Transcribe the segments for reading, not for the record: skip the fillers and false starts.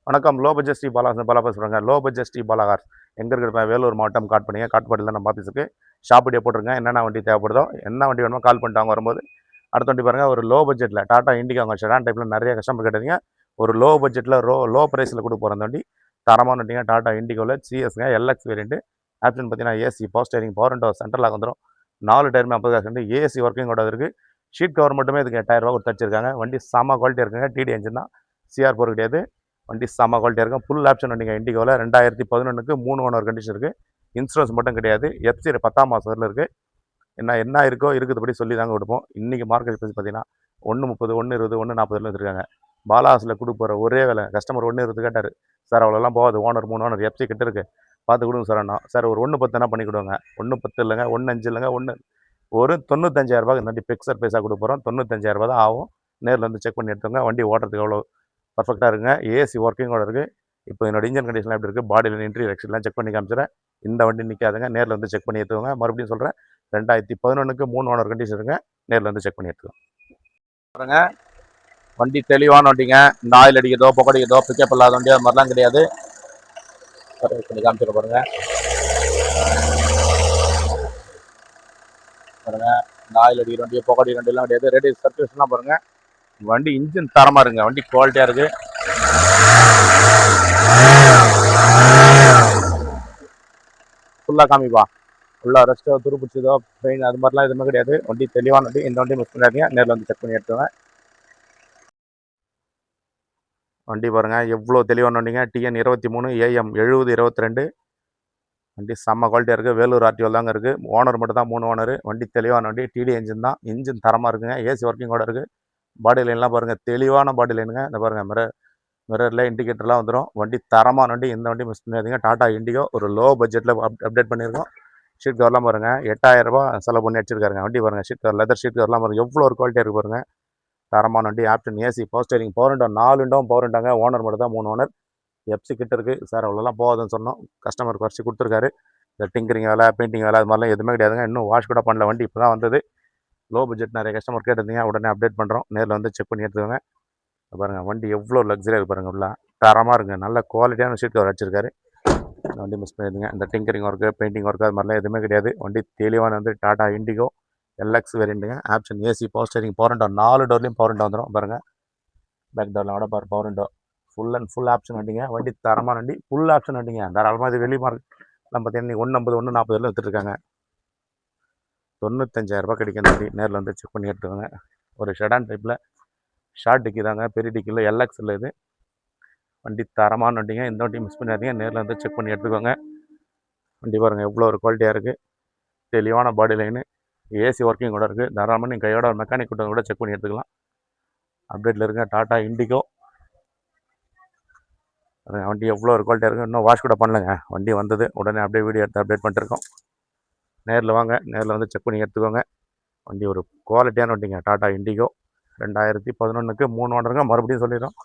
வணக்கம். Low budget Sri Bala Bala பேசுகிறேங்க. Low budget Sri Bala cars எங்கே இருக்கிற வேலூர் மாவட்டம் காட்பாடிங்க. காட்பாடியில் நம்ம ஆஃபீஸுக்கு ஷாப் வீடியோ போட்டிருங்க. என்னென்ன வண்டி தேவைப்படுதோ என்ன வண்டி வேணுமோ கால் பண்ணிட்டு அவங்க வரும்போது அடுத்த வண்டி பாருங்கள். ஒரு லோ பட்ஜெட்டில் டாட்டா இண்டிகா அவங்க செடான் டைப்பில் நிறைய கஸ்டமர் கேட்டதுங்க. ஒரு லோ பட்ஜெட்டில் லோ ப்ரைஸில் கொடுக்க போகிற அந்த வண்டி தரமான வண்டிங்க. டாட்டா இண்டிகோவில் சிஎஸ்ங்க எல்எக்ஸ் வேரியன்ட்டு. ஆப்ஷன் பார்த்தீங்கன்னா AC, power steering, power window, central lock வந்துடும். 4 டயருமே 50,000 ஏசி ஒர்க்கிங் கூட இருக்குது. ஷீட் கவர் மட்டுமே இதுக்கு 8,000 ரூபா கொடுத்து வச்சிருக்காங்க. வண்டி செம குவாலிட்டி இருக்குங்க. டிடி என்ஜின் தான், CR4 கிடையாது. வண்டி செம குவாலிட்டியாக இருக்கும். ஃபுல் ஆப்ஷன் வண்டிங்க. இண்டிகோவில் 2011க்கு 3 ஓனர் கண்டிஷன் இருக்குது. இன்சூரன்ஸ் மட்டும் கிடையாது. எஃப்சி 10ஆம் மாதம் வரல இருக்குது. என்ன இருக்கோ இருக்குதுபடி சொல்லி தாங்க கொடுப்போம். இன்றைக்கி மார்க்கெட் ப்ரைஸ் பார்த்தீங்கன்னா 1.30, 1.20, 1.40 வச்சுருக்காங்க. பாலாஸில் கொடுக்க போகிற ஒரே வேலை கஸ்டமர் 1.20 கேட்டார். சார் அவ்வளோலாம் போகாது, ஓனர் 3 ஓனர் எஃப்சி கிட்ட இருக்குது, பார்த்து கொடுங்க சார். அண்ணா சார் ஒரு 1.10 என்ன பண்ணி கொடுங்க. 1.10 இல்லைங்க, 1.5 இல்லைங்க, ஒரு 95,000 இந்த வண்டி பிக்சர் பைசா கொடுக்க போகிறோம். 95,000 தான் ஆகும். நேரில் வந்து செக் பண்ணி எடுத்துங்க. வண்டி ஓட்டுறதுக்கு எவ்வளோ பர்ஃபெக்டாக இருக்குங்க. ஏசி ஒர்க்கிங்கோட இருக்குது. இப்போ என்னோட இன்ஜின் கண்டிஷன் எப்படி இருக்குது, பாடியில் இன்ட்ரி எக்ஸ்ட்லாம் செக் பண்ணி காமிச்சிடுறேன். இந்த வண்டி நிற்காதுங்க. நேரில் வந்து செக் பண்ணி எடுத்துக்கோங்க. மறுபடியும் சொல்கிறேன், 2011க்கு 3 ஓனர் கண்டிஷன் இருக்குங்க. நேரில் வந்து செக் பண்ணி எடுத்துக்கோங்க. பாருங்க, வண்டி தெளிவான வண்டிங்க. இந்த ஆயில் அடிக்கிறதோ புகடிக்கிறதோ பிக்கப் இல்லாத வண்டி அது மாதிரிலாம் கிடையாது. பண்ணி காமிச்சிட பாருங்க. பாருங்க, இந்த ஆயில் அடிக்கிற வண்டி புகடிக்கிற வண்டிலாம் கிடையாது. ரேடியஸ் சர்க்குலேஷன்லாம் பாருங்க. வண்டி இன்ஜின் தரமாக இருக்குங்க. வண்டி குவாலிட்டியாக இருக்குது. ஃபுல்லாக காமிப்பா. ஃபுல்லாக ரெஸ்ட்டோ துருப்பிடிச்சதோ பெயின் அது மாதிரிலாம் எதுவுமே கிடையாது. வண்டி தெளிவான வண்டி. இந்த வண்டி மிஸ் பண்ணாதீங்க. நேரில் வந்து செக் பண்ணி எடுத்துங்க. வண்டி பாருங்கள் எவ்வளோ தெளிவான வண்டிங்க. TN 23 AM 7022. வண்டி செம்ம குவாலிட்டியாக இருக்குது. வேலூர் ஆர்டிஓ தாங்க இருக்குது. ஓனர் மட்டும் தான் 3 ஓனர். வண்டி தெளிவான வண்டி. டிடி என்ஜின் தான். இன்ஜின் தரமாக இருக்குங்க. ஏசி ஒர்க்கிங்கோட இருக்குது. பாடி லைன்லாம் பாருங்கள், தெளிவான பாடி லைனுங்க. இந்த பாருங்கள், மிரரில் இண்டிகேட்டர்லாம் வந்துடும். வண்டி தரமான வண்டி. இந்த வண்டி மிஸ் பண்ணாதீங்க. டாடா இண்டிகோ ஒரு லோ பட்ஜெட்டில் அப்டேட் பண்ணியிருக்கோம். ஷீட் கவர்லாம் பாருங்கள், 8,000 ரூபா செலவு பண்ணி அடிச்சிருக்காருங்க. வண்டி பாருங்கள், ஷீட் கவர் லெதர் ஷீட் கவர்லாம் பாருங்கள் எவ்வளோ ஒரு குவாலிட்டியாக இருக்குது பாருங்கள். தரமான வண்டி. Option AC, power steering, power window, 4 விண்டோவும் பவர் விண்டோங்க. ஓனர் மட்டும் தான் 3 ஓனர். எஃப்சி கிட்ட இருக்குது. சார் அவ்வளோலாம் போகாதுன்னு சொன்னோம். கஸ்டமர் குறைச்சி கொடுத்துருக்காரு. இந்த டிங்கரிங் வேலை, பெயிண்டிங் வேலை அது மாதிரிலாம் எதுவுமே கிடையாதுங்க. இன்னும் வாஷ் கூட பண்ணல. வண்டி இப்போ தான் வந்தது. லோ பட்ஜெட் நிறைய கஸ்டமர் கேட்டிருந்தீங்க. உடனே அப்டேட் பண்ணுறோம். நேரில் வந்து செக் பண்ணி எடுத்துக்கோங்க. பாருங்கள், வண்டி எவ்வளோ லக்ஸரியாக இருக்குது பாருங்கள். உள்ள தரமாக இருக்குங்க. நல்ல குவாலிட்டியான ஷீட் கவர் வச்சிருக்காரு. இந்த வண்டி மிஸ் பண்ணிடுங்க. இந்த டிங்கரிங் ஒர்க்கு, பெயிண்டிங் ஒர்க்கு அது மாதிரிலாம் எதுவுமே கிடையாது. வண்டி தெளிவான வந்து டாடா இண்டிகோ எல்எக்ஸ் வேரியண்ட்டுங்க. Option AC, power steering, power window, 4 டோர்லையும் பவர் விண்டோ வந்துடும். பாருங்கள், பேக் டோரில் கூட power window. Full and full option வண்டிங்க. வண்டி தரமான வண்டி. ஃபுல் ஆப்ஷன் வண்டிங்க. தாராளமாக இது வெளி மார்க் நம்ம பார்த்தீங்கன்னா 1.50, 1.40 விற்றுருக்காங்க. 95,000 கிடைக்கும் வண்டி. நேரில் வந்து செக் பண்ணி எடுத்துக்கோங்க. ஒரு ஷெடான் டைப்பில் ஷார்ட் டிக்கி தாங்க, பெரிய டிக்கியில் எல்எக்ஸில் இது. வண்டி தரமான வண்டிங்க. இந்த வண்டி மிஸ் பண்ணாதீங்க. நேரில் வந்து செக் பண்ணி எடுத்துக்கோங்க. வண்டி பாருங்கள் எவ்வளோ ஒரு குவாலிட்டியாக இருக்குது. தெளிவான பாடி லைனு, ஏசி ஒர்க்கிங் கூட இருக்குது. தாராளமாக நீங்கள் கையோட ஒரு மெக்கானிக் கூட்டம் கூட செக் பண்ணி எடுத்துக்கலாம். அப்டேட்டில் இருங்க. டாட்டா இண்டிகோ வண்டி எவ்வளோ ஒரு குவாலிட்டியாக இருக்குது. இன்னும் வாஷ் கூட பண்ணலங்க. வண்டி வந்தது. உடனே அப்படியே வீடியோ எடுத்து அப்டேட் பண்ணிட்டுருக்கோம். நேரில் வாங்க. நேரில் வந்து செக் பண்ணி எடுத்துக்கோங்க. வண்டி ஒரு குவாலிட்டியான வண்டிங்க. டாட்டா இண்டிகோ 2011க்கு 3 ஓனருங்க. மறுபடியும் சொல்லிடுறோம்.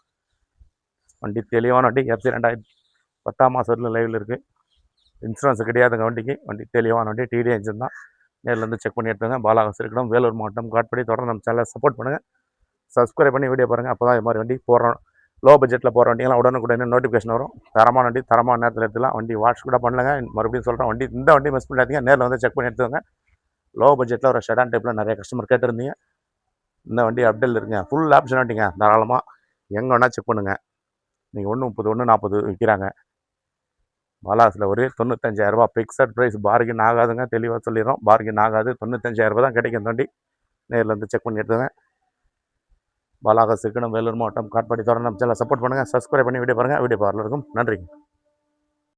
வண்டி தெளிவான வண்டி. எஃப்சி 2010ஆம் மாதத்தில் லைவில் இருக்குது. இன்சூரன்ஸ் கிடையாதுங்க வண்டிக்கு. வண்டி தெளிவான வண்டி. டிடி என்ஜின் தான். நேரில் வந்து செக் பண்ணி எடுத்துங்க. பாலாகாசு இருக்கணும், வேலூர் மாவட்டம் காட்பாடி. தொடர்ந்து நம்ம சேனலை சப்போர்ட் பண்ணுங்கள். சப்ஸ்கிரைப் பண்ணி வீடியோ பாருங்கள். அப்போ தான் இது மாதிரி வண்டி போடுறோம். லோ பட்ஜெட்டில் போகிற வண்டிங்கெல்லாம் உடனுக்குடனே நோட்டிஃபிகேஷன் வரும். தரமான வண்டி, தரமான நேரத்தில் எடுத்துக்கலாம். வண்டி வாஷ் கூட பண்ணலங்க. மறுபடியும் சொல்கிறேன், இந்த வண்டி மிஸ் பண்ணாதீங்க. நேரில் வந்து செக் பண்ணி எடுத்துக்கோங்க. லோ பட்ஜெட்டில் ஒரு ஷெடான் டைப்பில் நிறைய கஸ்டமர் கேட்டிருந்தீங்க. இந்த வண்டி அப்டேட்டில் இருக்குங்க. ஃபுல் ஆப்ஷன் வண்டிங்க. தாராளமாக எங்கே வேணால் செக் பண்ணுங்கள். நீங்கள் 1.30, 1.40 விற்கிறாங்க. பாலாஸில் ஒரு 95,000 ரூபா பிக்சட் ப்ரைஸ். பார்கின் ஆகாதுங்க. தெளிவாக சொல்லிடுறோம், பார்கின் ஆகாது. 95,000 ரூபா தான் கிடைக்கும் இந்த வண்டி. நேரில் வந்து செக் பண்ணி எடுத்துங்க. பாலாகாசு இருக்கணும், வேலூர் மாவட்டம் காட்பாடி. தொடர்ந்து நம்ம சேனலை சப்போர்ட் பண்ணுங்கள். சப்ஸ்கிரைப் பண்ணி வீடியோ பாருங்கள். வீடியோ பார்த்துருக்கும். நன்றிங்க.